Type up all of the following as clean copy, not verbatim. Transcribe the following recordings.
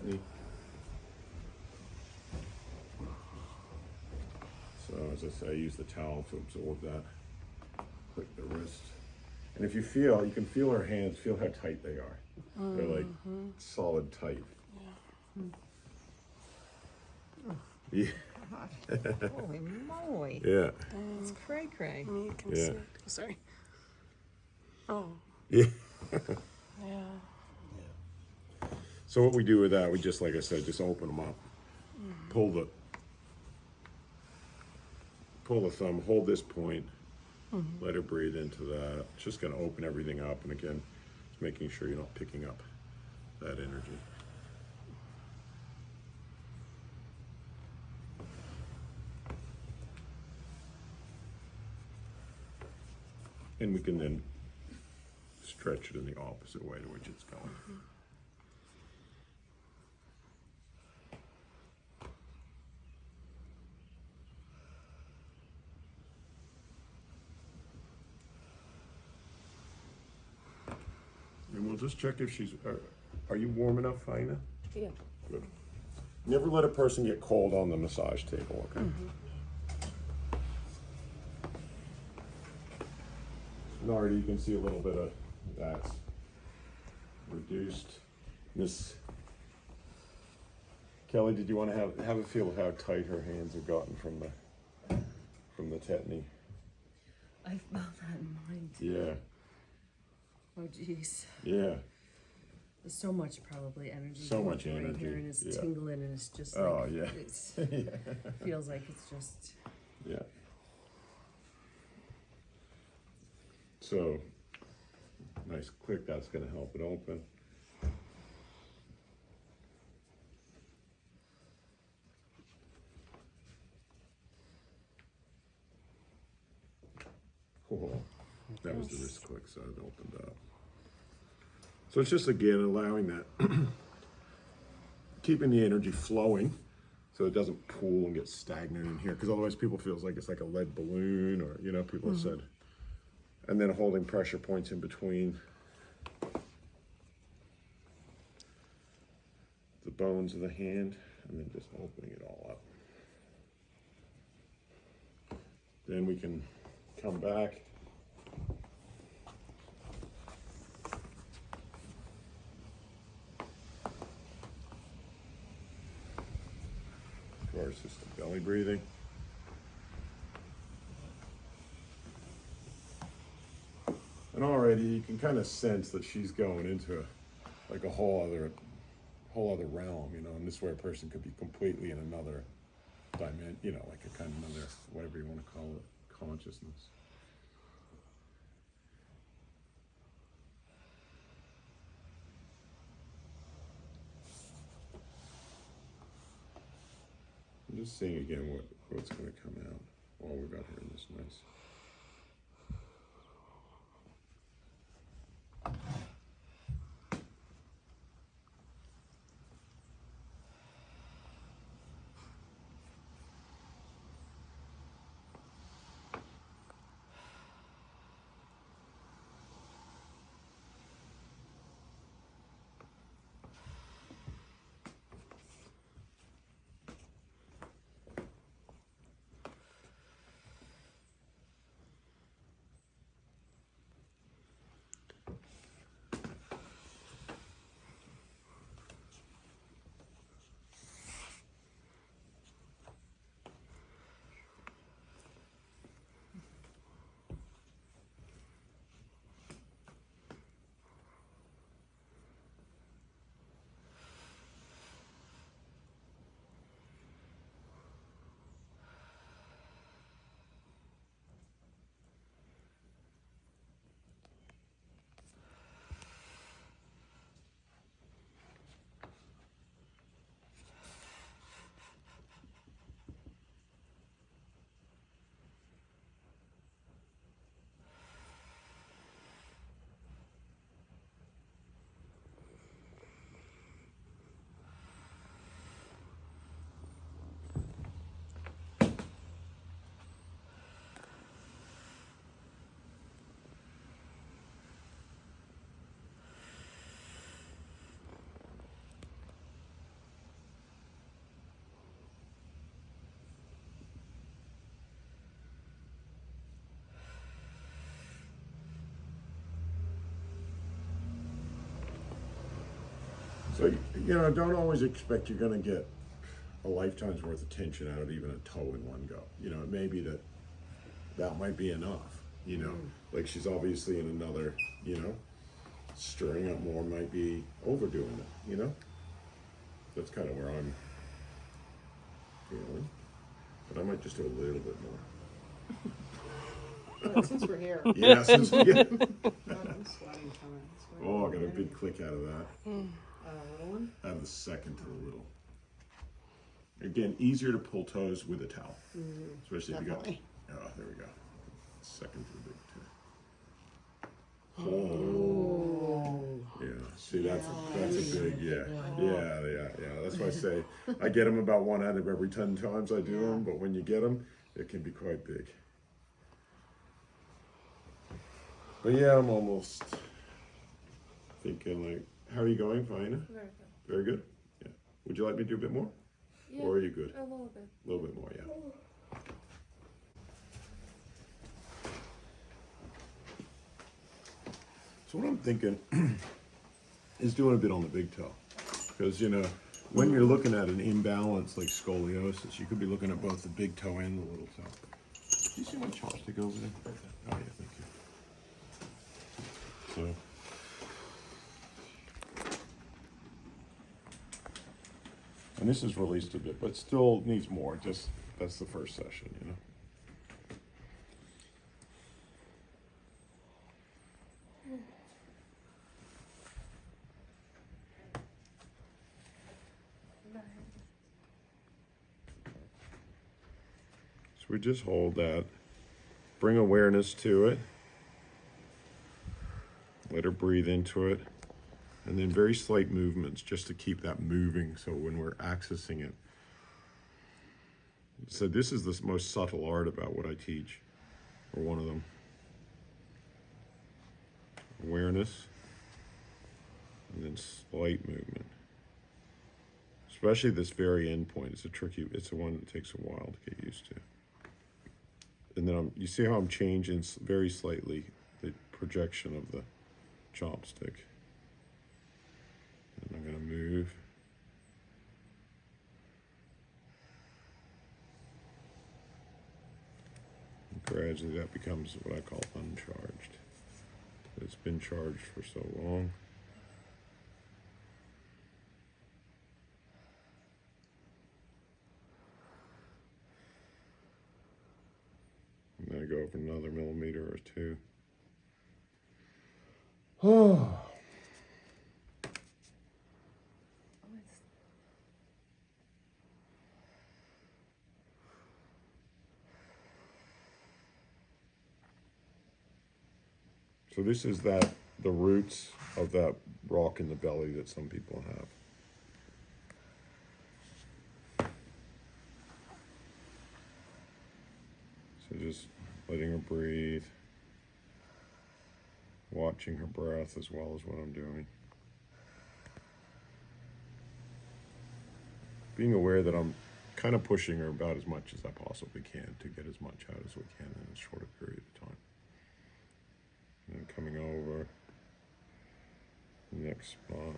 tetany. So as I say, I use the towel to absorb that. Click the wrist. And if you feel, you can feel her hands, feel how tight they are. They're like solid tight. Yeah. Holy moly. Yeah. It's cray cray. You can Yeah. see it. Sorry. Oh, Yeah. yeah. So what we do with that, we just, like I said, just open them up. Pull the thumb, hold this point, let her breathe into that. It's just gonna open everything up, and again, just making sure you're not picking up that energy. And we can then stretch it in the opposite way to which it's going. And we'll just check if she's, are you warm enough, Faina? Yeah. Good. Never let a person get cold on the massage table, okay? And already you can see a little bit of that reduced. Miss Kelly, did you want to have a feel of how tight her hands have gotten from the tetany? I felt that in mine too. Yeah, Oh jeez. yeah. There's so much probably energy. So going much through right energy, here, and it's yeah. tingling, and it's just like, Oh, yeah. it's, Yeah. feels like it's just. Yeah. So, nice click, that's gonna help it open. Cool. That was the wrist click, so it opened up. So it's just again allowing that, keeping the energy flowing so it doesn't pool and get stagnant in here, because otherwise people feels like it's like a lead balloon, or you know, people have said. And then holding pressure points in between the bones of the hand, and then just opening it all up. Then we can come back. To our system, belly breathing. And already you can kind of sense that she's going into like a whole other realm, you know, and this is where a person could be completely in another dimension, you know, like a kind of another, whatever you want to call it, consciousness. I'm just seeing again what's going to come out while we got her in this nice. So, you know, don't always expect you're going to get a lifetime's worth of tension out of even a toe in one go. You know, it may be that might be enough, you know. Like she's obviously in another, you know, stirring up more might be overdoing it, you know. That's kind of where I'm feeling. But I might just do a little bit more. But since we're here. Yeah, since we get... God, I'm sweating from it. Oh, I got a big click out of that. Little one? Out of the second to the little. Again, easier to pull toes with a towel. Especially Definitely. if you got... Oh, there we go. Second to the big toe. Oh. Yeah, see, that's a big, yeah. That's why I say, I get them about 1 out of every 10 times I do them, but when you get them, it can be quite big. But yeah, I'm almost thinking like, how are you going, Faina? Very good. Very good? Yeah. Would you like me to do a bit more? Yeah, Or are you good? a little bit. A little bit more, yeah. So what I'm thinking is doing a bit on the big toe. Because, you know, when you're looking at an imbalance like scoliosis, you could be looking at both the big toe and the little toe. Do you see my chopstick over there? Oh yeah, thank you. So, and this is released a bit, but still needs more. Just, that's the first session, you know. So we just hold that, bring awareness to it, let her breathe into it, and then very slight movements just to keep that moving so when we're accessing it. So this is the most subtle art about what I teach, or one of them. Awareness, and then slight movement. Especially this very end point, it's the one that takes a while to get used to. And then you see how I'm changing very slightly the projection of the chopstick. And I'm going to move. And gradually that becomes what I call uncharged. It's been charged for so long. And then I go over another millimeter or two. Oh. So this is the roots of that rock in the belly that some people have. So just letting her breathe, watching her breath as well as what I'm doing. Being aware that I'm kind of pushing her about as much as I possibly can to get as much out as we can in a shorter period of time. And then coming over the next spot.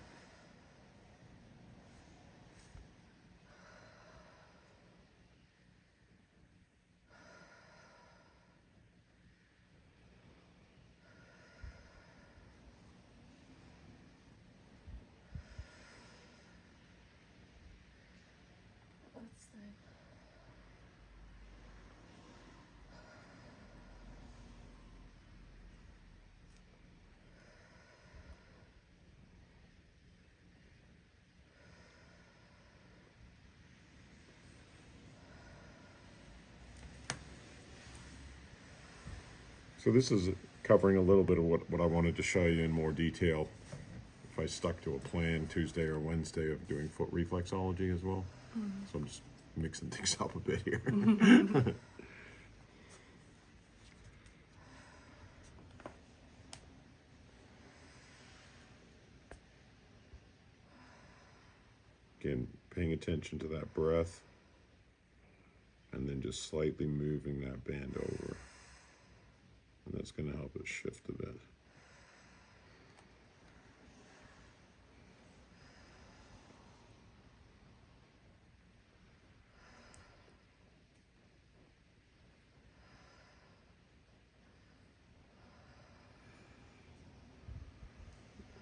What's that? So this is covering a little bit of what I wanted to show you in more detail if I stuck to a plan Tuesday or Wednesday of doing foot reflexology as well. So I'm just mixing things up a bit here. Again, paying attention to that breath and then just slightly moving that band over. And that's going to help it shift a bit.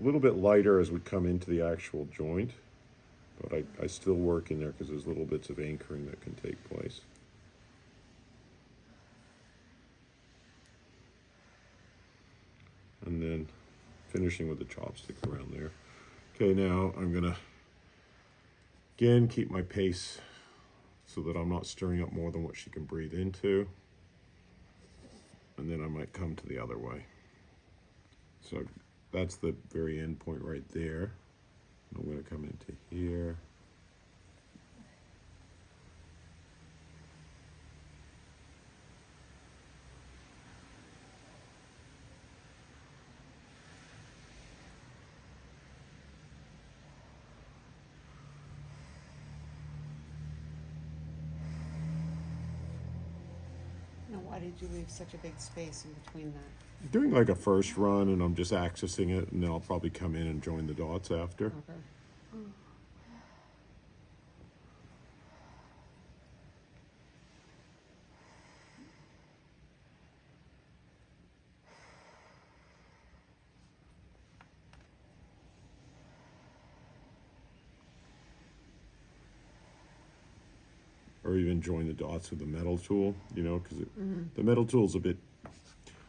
a little bit lighter as we come into the actual joint, but I still work in there because there's little bits of anchoring that can take place. And then finishing with the chopstick around there. Okay, now I'm gonna, again, keep my pace so that I'm not stirring up more than what she can breathe into. And then I might come to the other way. So that's the very end point right there. I'm gonna come into here. Now, why did you leave such a big space in between that? Doing like a first run, and I'm just accessing it, and then I'll probably come in and join the dots after. Okay. Or even join the dots with the metal tool, you know, because the metal tool's a bit,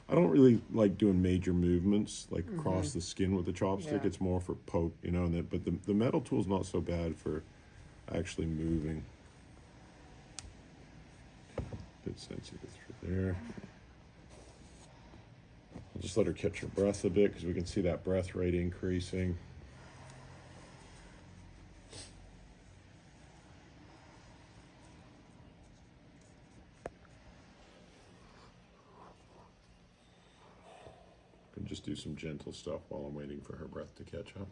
I don't really like doing major movements, like across the skin with the chopstick. Yeah. It's more for poke, you know, and but the metal tool's not so bad for actually moving. Bit sensitive through there. I'll just let her catch her breath a bit because we can see that breath rate increasing. And just do some gentle stuff while I'm waiting for her breath to catch up.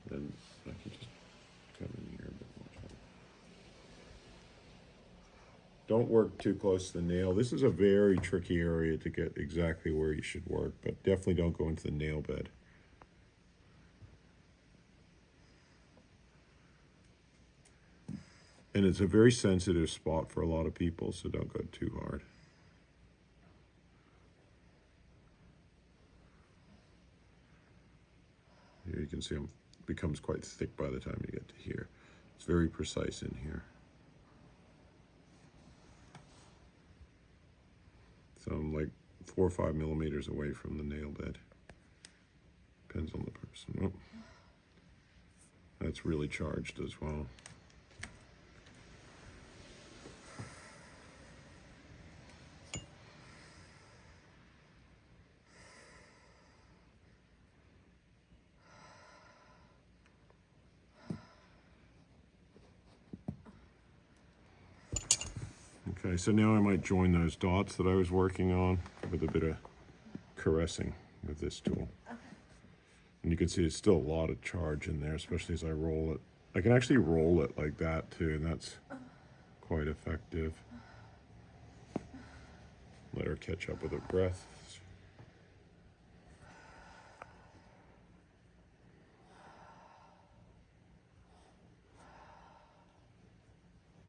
Then I can just come in here a bit more. Don't work too close to the nail. This is a very tricky area to get exactly where you should work, but definitely don't go into the nail bed. And it's a very sensitive spot for a lot of people, so don't go too hard. Here you can see it becomes quite thick by the time you get to here. It's very precise in here. So I'm like 4 or 5 millimeters away from the nail bed. Depends on the person. Oh, that's really charged as well. Okay, so now I might join those dots that I was working on with a bit of caressing with this tool. And you can see there's still a lot of charge in there, especially as I roll it. I can actually roll it like that too, and that's quite effective. Let her catch up with her breath.